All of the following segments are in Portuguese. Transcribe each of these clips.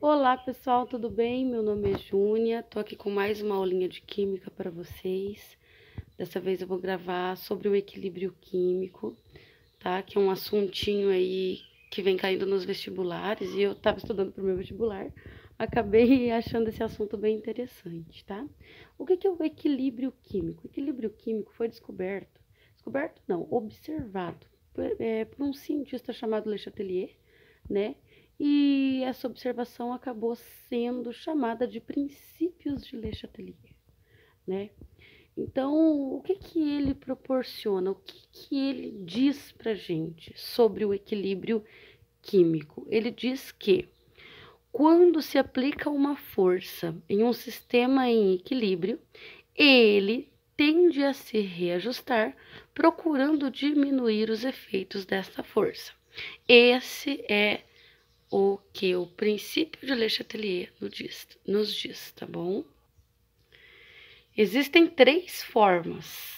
Olá pessoal, tudo bem? Meu nome é Júnia, tô aqui com mais uma aulinha de química para vocês. Dessa vez eu vou gravar sobre o equilíbrio químico, tá? Que é um assuntinho aí que vem caindo nos vestibulares e eu tava estudando pro meu vestibular, acabei achando esse assunto bem interessante, tá? O que é o equilíbrio químico? O equilíbrio químico foi descoberto não, observado por um cientista chamado Le Chatelier, né? E essa observação acabou sendo chamada de princípios de Le Chatelier, né? Então, o que ele proporciona? O que ele diz para gente sobre o equilíbrio químico? Ele diz que quando se aplica uma força em um sistema em equilíbrio, ele tende a se reajustar, procurando diminuir os efeitos dessa força. Esse é o que o princípio de Le Chatelier nos diz, tá bom? Existem três formas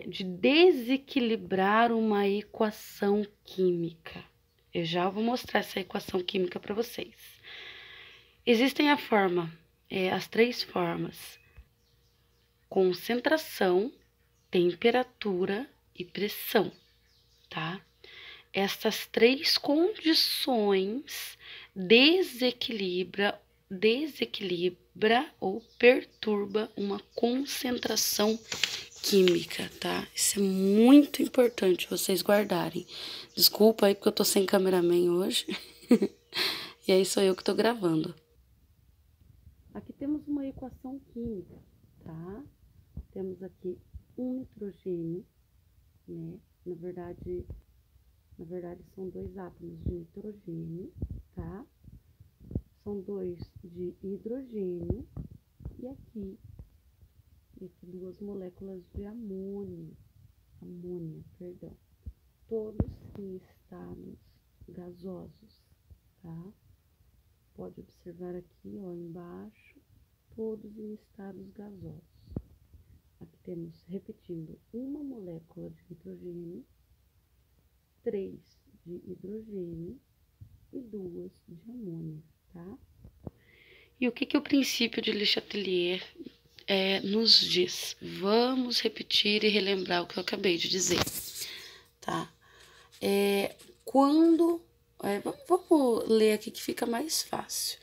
de desequilibrar uma equação química. Eu já vou mostrar essa equação química para vocês. Existem as três formas: concentração, temperatura e pressão, tá? Essas três condições desequilibra ou perturba uma concentração química, tá? Isso é muito importante vocês guardarem. Desculpa aí porque eu tô sem cameraman hoje. E aí sou eu que tô gravando. Aqui temos uma equação química, tá? Temos aqui um nitrogênio, né? Na verdade são dois átomos de nitrogênio, tá? São dois de hidrogênio e aqui duas moléculas de amônia, todos em estados gasosos, tá? Pode observar aqui, ó, embaixo, todos em estados gasosos. Aqui temos, repetindo, uma molécula de nitrogênio, 3 de hidrogênio e 2 de amônia, tá? E o que o princípio de Le Chatelier nos diz? Vamos repetir e relembrar o que eu acabei de dizer, tá? Vamos ler aqui que fica mais fácil.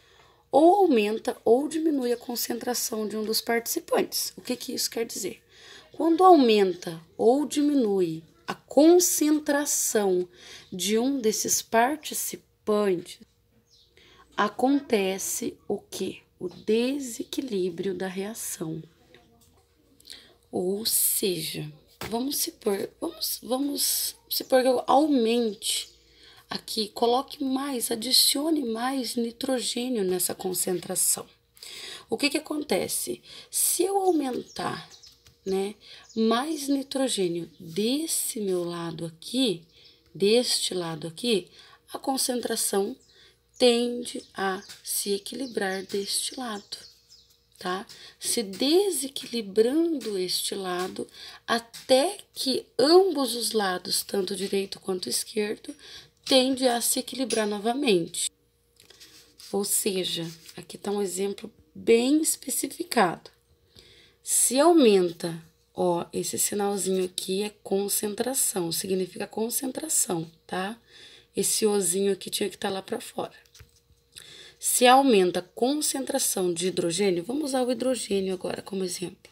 Ou aumenta ou diminui a concentração de um dos participantes. O que isso quer dizer? Quando aumenta ou diminui a concentração de um desses participantes, acontece o quê? O desequilíbrio da reação. Ou seja, vamos supor que eu aumente aqui, adicione mais nitrogênio nessa concentração. O que acontece? Se eu aumentar, né, mais nitrogênio deste lado aqui, a concentração tende a se equilibrar deste lado, tá? Se desequilibrando este lado até que ambos os lados, tanto direito quanto esquerdo, tende a se equilibrar novamente. Ou seja, aqui está um exemplo bem especificado. Se aumenta, ó, esse sinalzinho aqui é concentração, significa concentração, tá? Esse Ozinho aqui tinha que estar lá para fora. Se aumenta a concentração de hidrogênio, vamos usar o hidrogênio agora como exemplo.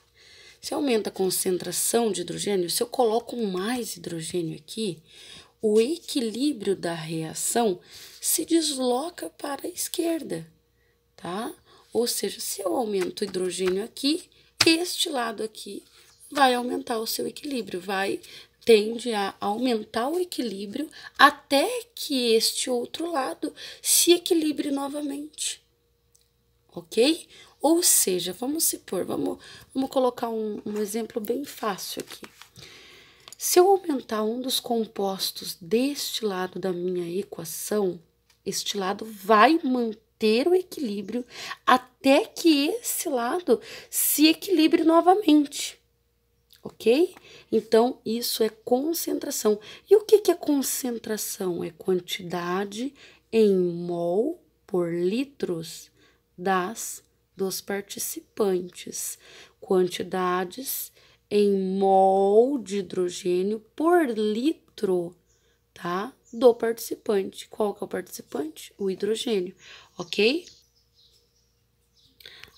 Se aumenta a concentração de hidrogênio, se eu coloco mais hidrogênio aqui, o equilíbrio da reação se desloca para a esquerda, tá? Ou seja, se eu aumento o hidrogênio aqui, este lado aqui vai aumentar o seu equilíbrio, tende a aumentar o equilíbrio até que este outro lado se equilibre novamente, ok? Ou seja, vamos supor, vamos colocar um exemplo bem fácil aqui. Se eu aumentar um dos compostos deste lado da minha equação, este lado vai manter o equilíbrio até que esse lado se equilibre novamente, ok? Então, isso é concentração. E o que é concentração? É quantidade em mol por litros dos participantes. Quantidades em mol de hidrogênio por litro, tá? Do participante. Qual que é o participante? O hidrogênio, ok?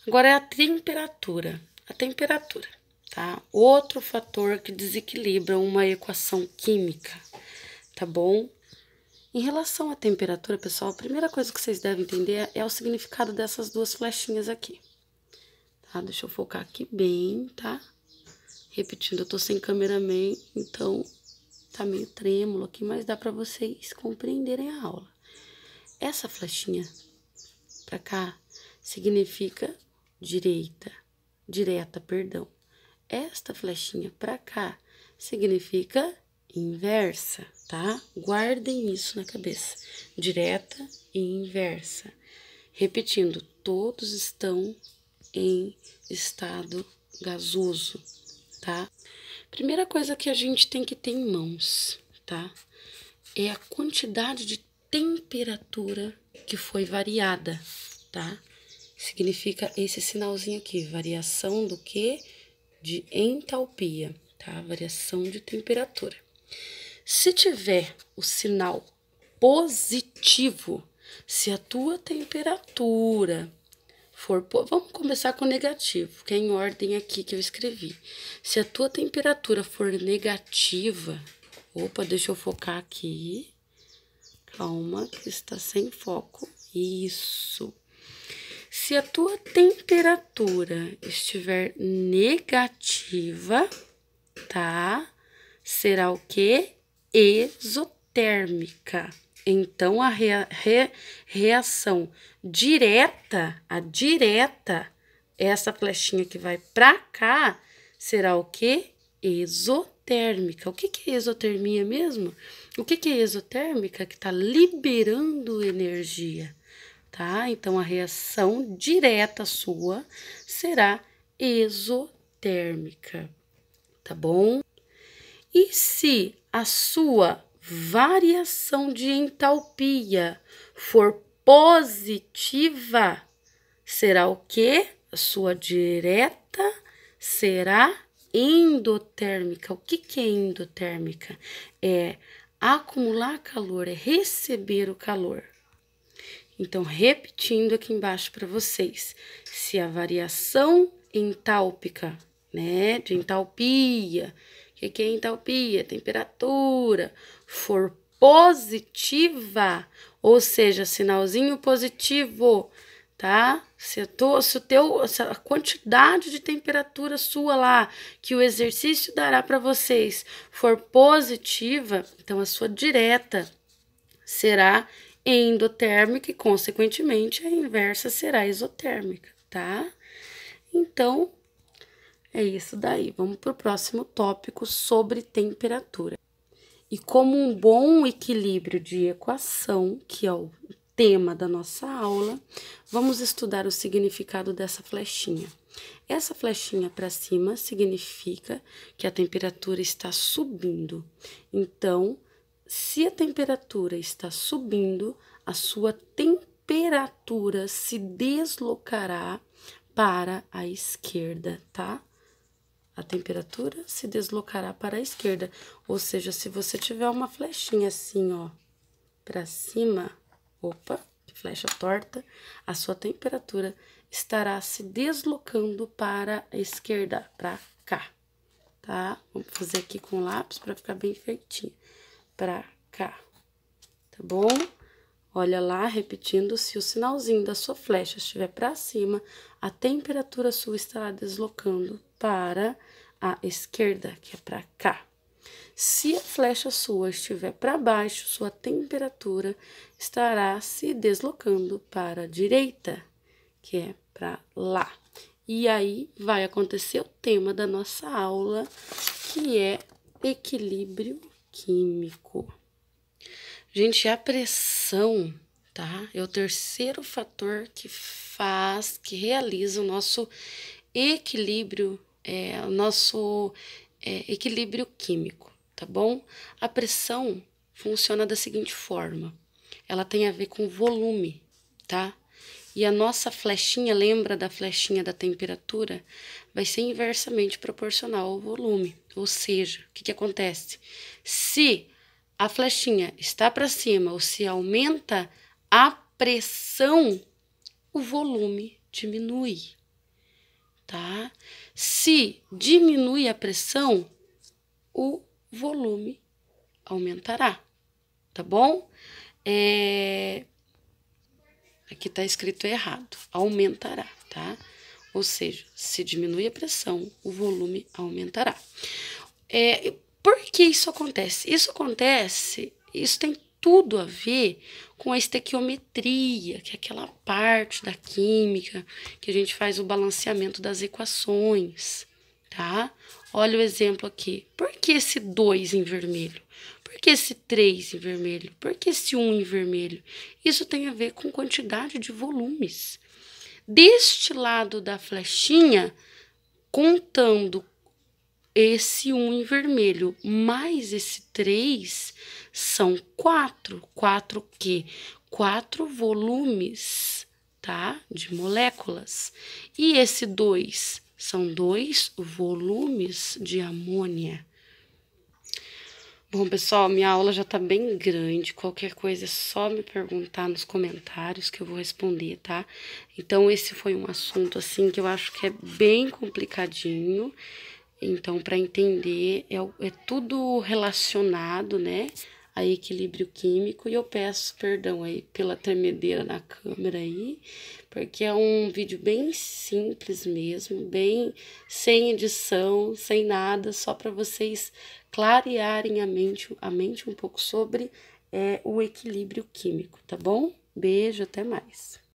Agora é a temperatura. A temperatura, tá? Outro fator que desequilibra uma equação química, tá bom? Em relação à temperatura, pessoal, a primeira coisa que vocês devem entender é o significado dessas duas flechinhas aqui. Tá? Deixa eu focar aqui bem, tá? Repetindo, eu tô sem cameraman, então tá meio trêmulo aqui, mas dá para vocês compreenderem a aula. Essa flechinha pra cá significa direta, perdão. Esta flechinha pra cá significa inversa, tá? Guardem isso na cabeça. Direta e inversa. Repetindo, todos estão em estado gasoso, tá? Primeira coisa que a gente tem que ter em mãos, tá? É a quantidade de temperatura que foi variada, tá? Significa esse sinalzinho aqui, variação do quê? De entalpia, tá? Variação de temperatura. Se tiver o sinal positivo, se a tua temperatura for... Vamos começar com negativo, que é em ordem aqui que eu escrevi. Se a tua temperatura for negativa... Opa, deixa eu focar aqui. Calma, que está sem foco. Isso. Se a tua temperatura estiver negativa, tá? Será o quê? Exotérmica. Então, a reação direta, essa flechinha que vai pra cá, será o quê? Exotérmica. O que que é exotermia mesmo? O que que é exotérmica? Que tá liberando energia, tá? Então, a reação direta sua será exotérmica, tá bom? E se a sua variação de entalpia for positiva, será o quê? A sua direta será endotérmica. O que que é endotérmica? É acumular calor, é receber o calor. Então, repetindo aqui embaixo para vocês, se a variação entálpica, né, de entalpia, o que é entalpia? Temperatura, for positiva, ou seja, sinalzinho positivo, tá? Se a quantidade de temperatura sua lá, que o exercício dará para vocês, for positiva, então a sua direta será endotérmica e, consequentemente, a inversa será exotérmica, tá? Então, é isso daí. Vamos para o próximo tópico sobre temperatura. E como um bom equilíbrio de equação, que é o tema da nossa aula, vamos estudar o significado dessa flechinha. Essa flechinha para cima significa que a temperatura está subindo. Então, se a temperatura está subindo, a sua temperatura se deslocará para a esquerda, tá? A temperatura se deslocará para a esquerda. Ou seja, se você tiver uma flechinha assim, ó, para cima, opa, flecha torta, a sua temperatura estará se deslocando para a esquerda, para cá, tá? Vamos fazer aqui com lápis para ficar bem feitinho. Para cá, tá bom? Olha lá, repetindo, se o sinalzinho da sua flecha estiver para cima, a temperatura sua estará deslocando para a esquerda, que é para cá. Se a flecha sua estiver para baixo, sua temperatura estará se deslocando para a direita, que é para lá. E aí vai acontecer o tema da nossa aula, que é equilíbrio químico. Gente, a pressão, tá? É o terceiro fator que realiza o nosso equilíbrio, equilíbrio químico, tá bom? A pressão funciona da seguinte forma: ela tem a ver com volume, tá? E a nossa flechinha, lembra da flechinha da temperatura? Vai ser inversamente proporcional ao volume. Ou seja, o que acontece? Se a flechinha está para cima ou se aumenta a pressão, o volume diminui, tá? Se diminui a pressão, o volume aumentará, tá bom? Aqui tá escrito errado, aumentará, tá? Ou seja, se diminui a pressão, o volume aumentará. Por que isso acontece? Isso tem tudo a ver com a estequiometria, que é aquela parte da química que a gente faz o balanceamento das equações, tá? Olha o exemplo aqui. Por que esse 2 em vermelho? Por que esse 3 em vermelho? Por que esse 1 em vermelho? Isso tem a ver com quantidade de volumes. Deste lado da flechinha, contando esse 1 em vermelho mais esse 3 são 4. 4 o quê? 4 volumes, tá? De moléculas. E esse 2 são 2 volumes de amônia. Bom, pessoal, minha aula já tá bem grande. Qualquer coisa é só me perguntar nos comentários que eu vou responder, tá? Então, esse foi um assunto, assim, que eu acho que é bem complicadinho. Então, para entender, é tudo relacionado, né, a equilíbrio químico. E eu peço perdão aí pela tremedeira na câmera aí, porque é um vídeo bem simples mesmo, bem sem edição, sem nada, só para vocês clarearem a mente um pouco sobre o equilíbrio químico, tá bom? Beijo, até mais.